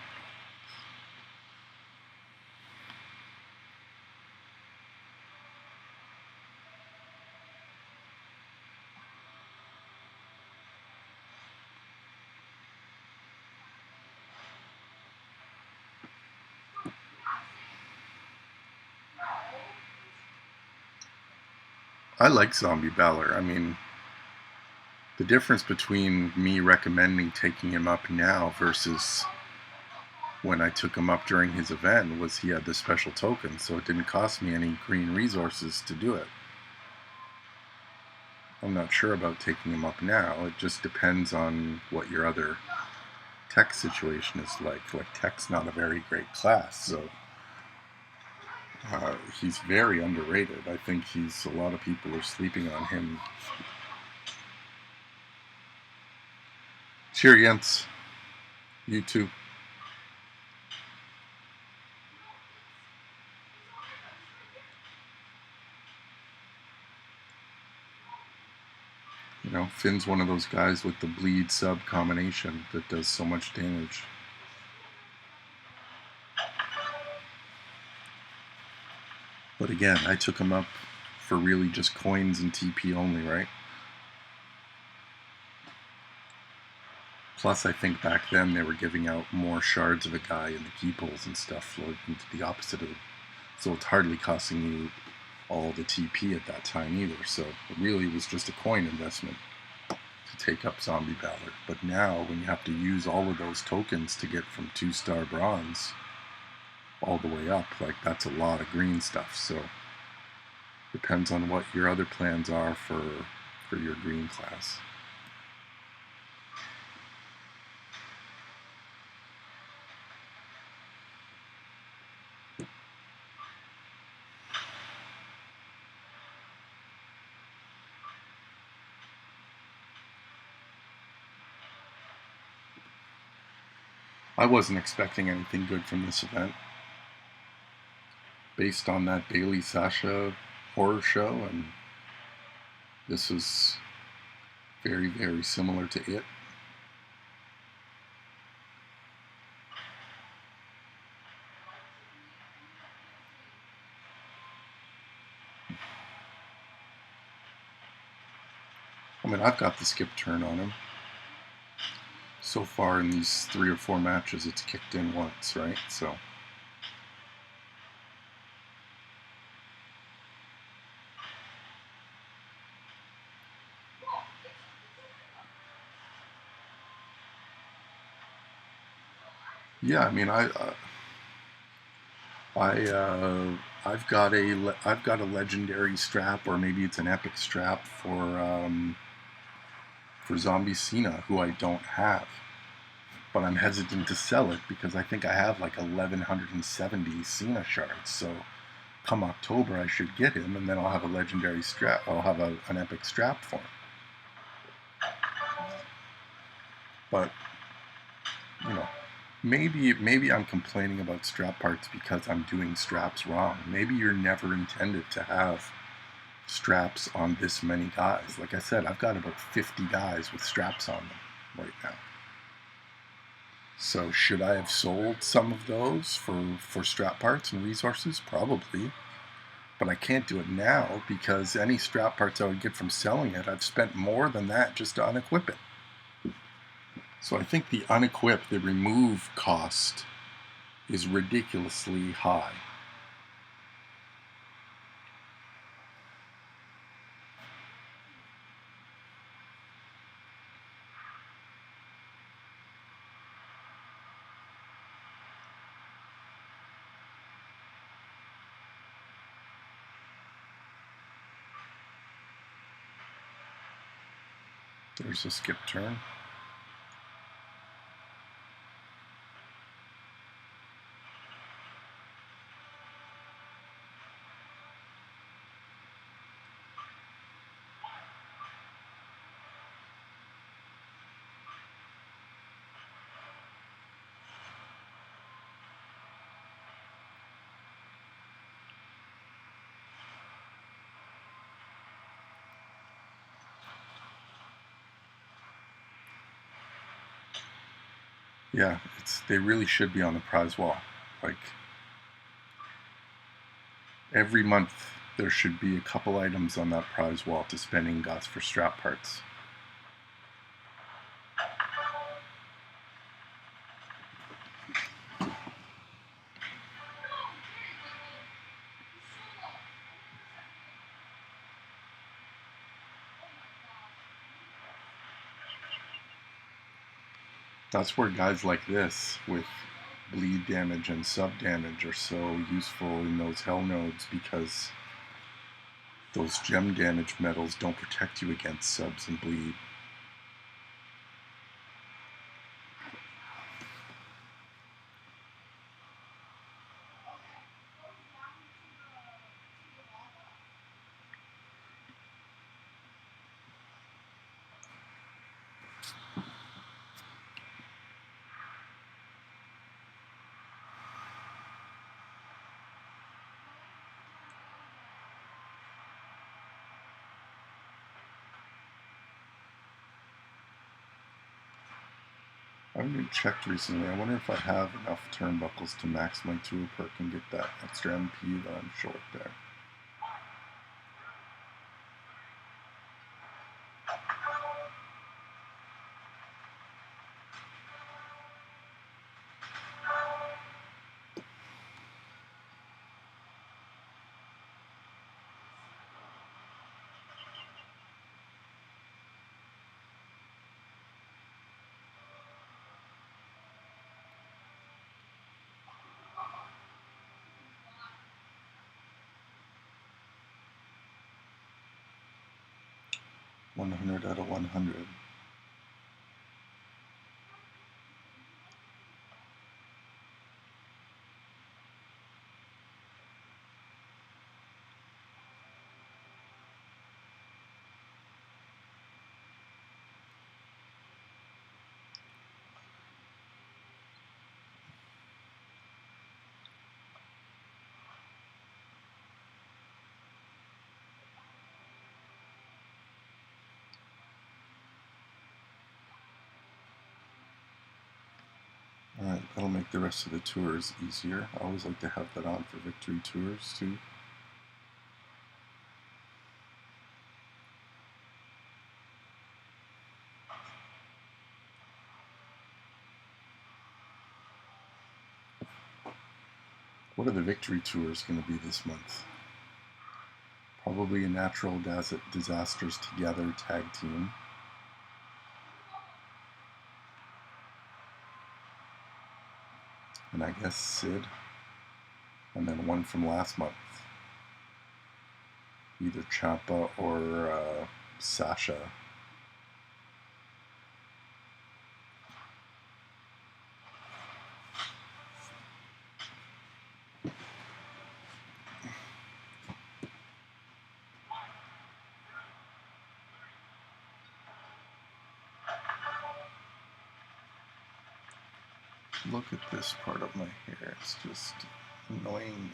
I like Zombie Balor. I mean, the difference between me recommending taking him up now versus when I took him up during his event was he had the special token, so it didn't cost me any green resources to do it. I'm not sure about taking him up now. It just depends on what your other tech situation is like. Like, tech's not a very great class, so he's very underrated. I think a lot of people are sleeping on him. Cheer, Jens. You too. You know, Finn's one of those guys with the bleed sub combination that does so much damage. But again, I took him up for really just coins and TP only, right? Plus, I think back then they were giving out more shards of a guy in the key pulls and stuff, like the opposite of it. So it's hardly costing you all the TP at that time either. So it really was just a coin investment to take up Zombie Balor. But now, when you have to use all of those tokens to get from 2-star bronze all the way up, like, that's a lot of green stuff. So depends on what your other plans are for your green class. I wasn't expecting anything good from this event based on that Bailey Sasha horror show, and this was very, very similar to it. I mean, I've got the skip turn on him. So far in these 3 or 4 matches, it's kicked in once, right? So yeah, I mean, I've got a legendary strap, or maybe it's an epic strap for Zombie Cena, who I don't have, but I'm hesitant to sell it because I think I have like 1170 Cena shards. So come October, I should get him, and then I'll have a legendary strap. I'll have an epic strap for him. But you know, maybe I'm complaining about strap parts because I'm doing straps wrong. Maybe you're never intended to have straps on this many guys. Like I said, I've got about 50 guys with straps on them right now. So should I have sold some of those for strap parts and resources? Probably. But I can't do it now because any strap parts I would get from selling it, I've spent more than that just to unequip it. So I think the unequip, the remove cost is ridiculously high. There's a skip turn. Yeah, they really should be on the prize wall. Like every month there should be a couple items on that prize wall to spend ingots for strap parts. That's where guys like this with bleed damage and sub damage are so useful in those hell nodes, because those gem damage medals don't protect you against subs and bleed. I haven't been checked recently. I wonder if I have enough turnbuckles to max my tool perk and get that extra MP that I'm short there. $100 out of 100. That'll make the rest of the tours easier. I always like to have that on for victory tours too. What are the victory tours going to be this month? Probably a natural disasters together tag team. And I guess Sid. And then one from last month. Either Ciampa or Sasha. Look at this part of my hair. It's just annoying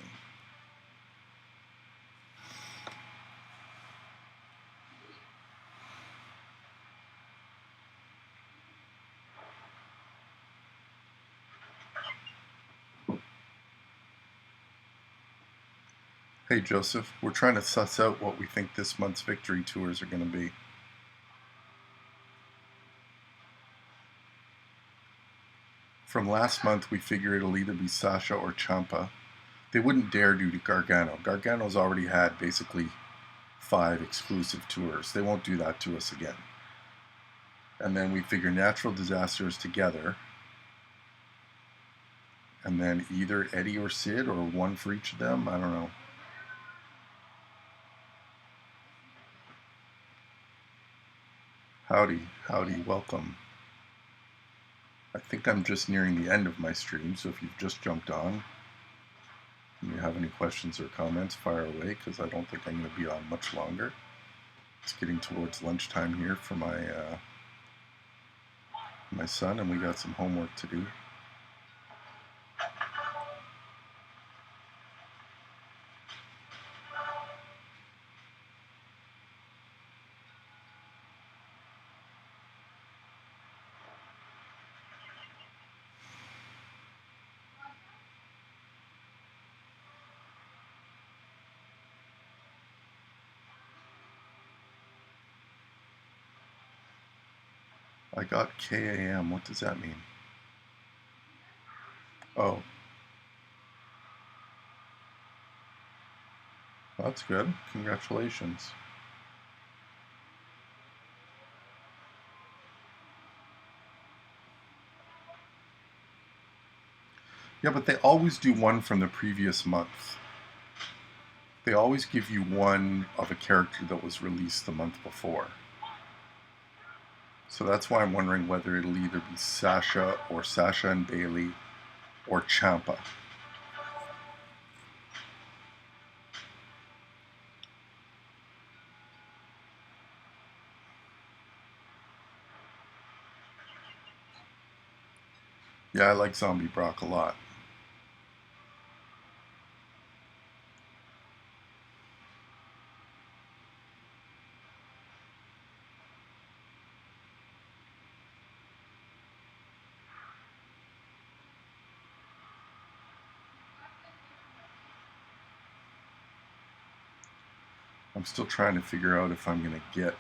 me. Hey Joseph, we're trying to suss out what we think this month's victory tours are going to be. From last month, we figure it'll either be Sasha or Ciampa. They wouldn't dare do Gargano. Gargano's already had basically 5 exclusive tours. They won't do that to us again. And then we figure natural disasters together. And then either Eddie or Sid, or one for each of them. I don't know. Howdy, welcome. I think I'm just nearing the end of my stream, so if you've just jumped on and you have any questions or comments, fire away, because I don't think I'm going to be on much longer. It's getting towards lunchtime here for my son, and we got some homework to do. I got KAM. What does that mean? Oh. That's good. Congratulations. Yeah, but they always do one from the previous month. They always give you one of a character that was released the month before. So that's why I'm wondering whether it'll either be Sasha or Sasha and Bailey or Ciampa. Yeah, I like Zombie Brock a lot. I'm still trying to figure out if I'm going to get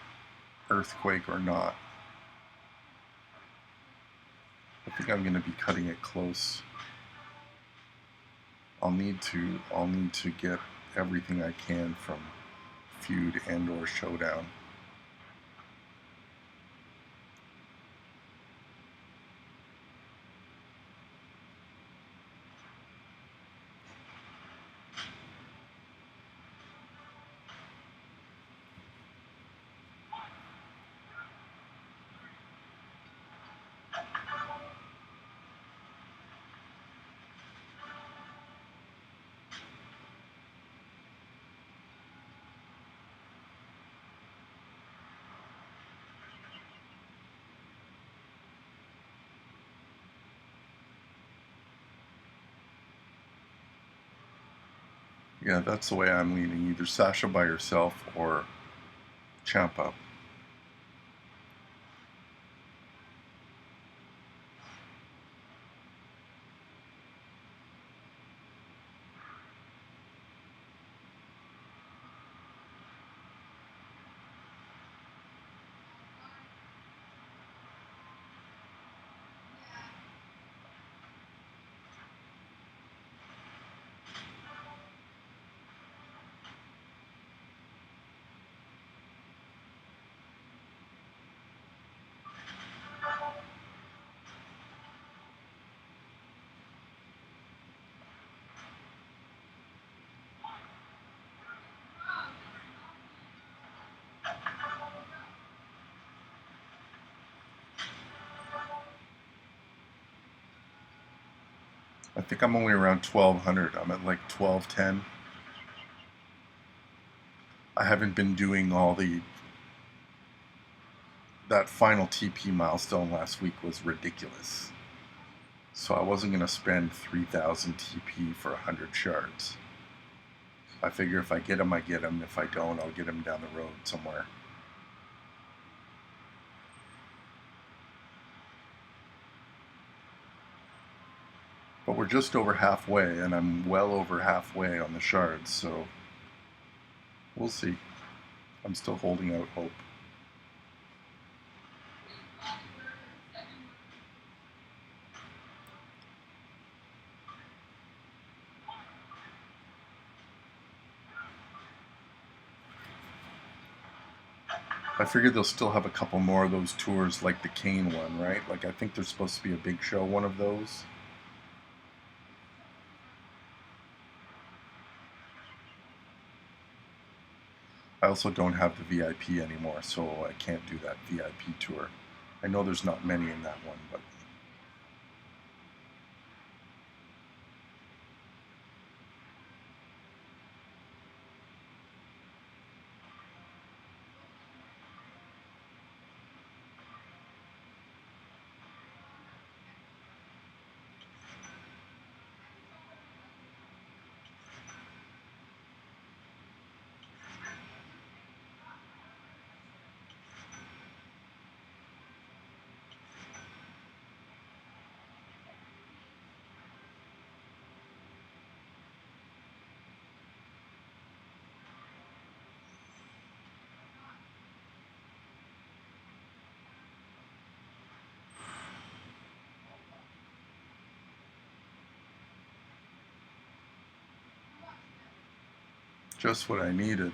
Earthquake or not. I think I'm going to be cutting it close. I'll need to get everything I can from Feud and or Showdown. Yeah, that's the way I'm leaning. Either Sasha by herself or Ciampa. I think I'm only around 1200. I'm at like 1210. I haven't been doing all the. That final TP milestone last week was ridiculous. So I wasn't going to spend 3000 TP for 100 shards. I figure if I get them, I get them. If I don't, I'll get them down the road somewhere. But we're just over halfway, and I'm well over halfway on the shards, so we'll see. I'm still holding out hope. I figured they'll still have a couple more of those tours like the Kane one, right? Like, I think there's supposed to be a big show one of those. I also don't have the VIP anymore, so I can't do that VIP tour. I know there's not many in that one, but just what I needed.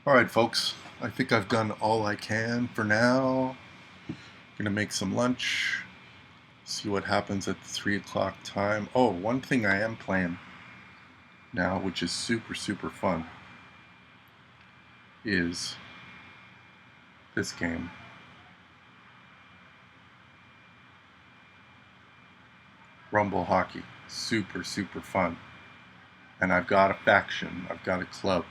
All right, folks. I think I've done all I can for now. Gonna make some lunch. See what happens at the 3 o'clock time. Oh, one thing I am playing now, which is super, super fun, is this game. Rumble Hockey. Super, super fun. And I've got a faction. I've got a club.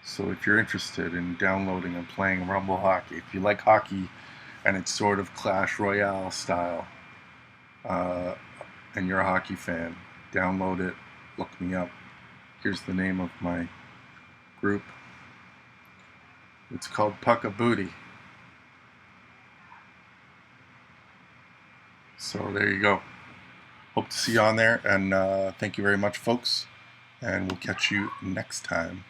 So if you're interested in downloading and playing Rumble Hockey, if you like hockey and it's sort of Clash Royale style, and you're a hockey fan, download it, look me up. Here's the name of my group. It's called Pucka Booty. So there you go. Hope to see you on there, and thank you very much, folks, and we'll catch you next time.